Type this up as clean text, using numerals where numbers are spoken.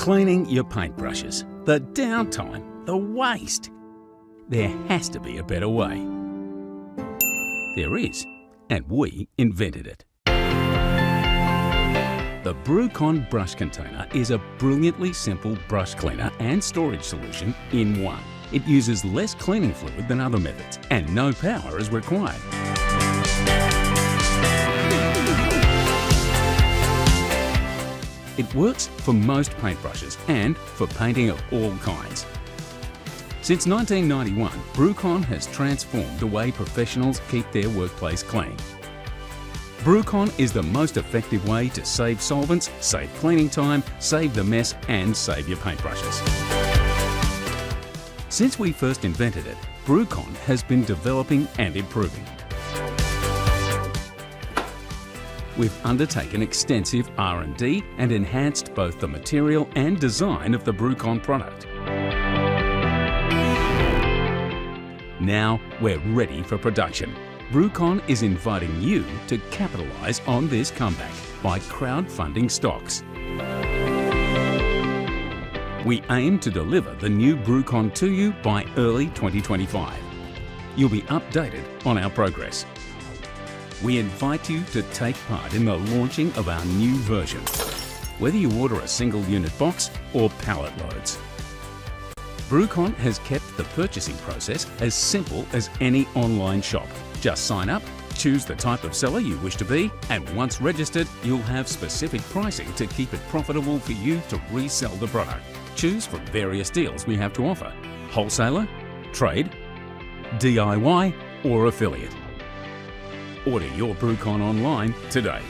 Cleaning your paintbrushes, the downtime, the waste. There has to be a better way. There is, and we invented it. The BruKon brush container is a brilliantly simple brush cleaner and storage solution in one. It uses less cleaning fluid than other methods, and no power is required. It works for most paintbrushes and for painting of all kinds. Since 1991, BruKon has transformed the way professionals keep their workplace clean. BruKon is the most effective way to save solvents, save cleaning time, save the mess, and save your paintbrushes. Since we first invented it, BruKon has been developing and improving. We've undertaken extensive R&D and enhanced both the material and design of the BruKon product. Now we're ready for production. BruKon is inviting you to capitalise on this comeback by crowdfunding stocks. We aim to deliver the new BruKon to you by early 2025. You'll be updated on our progress. We invite you to take part in the launching of our new version, whether you order a single unit box or pallet loads. BruKon has kept the purchasing process as simple as any online shop. Just sign up, choose the type of seller you wish to be, and once registered, you'll have specific pricing to keep it profitable for you to resell the product. Choose from various deals we have to offer: wholesaler, trade, DIY, or affiliate. Order your BruKon online today.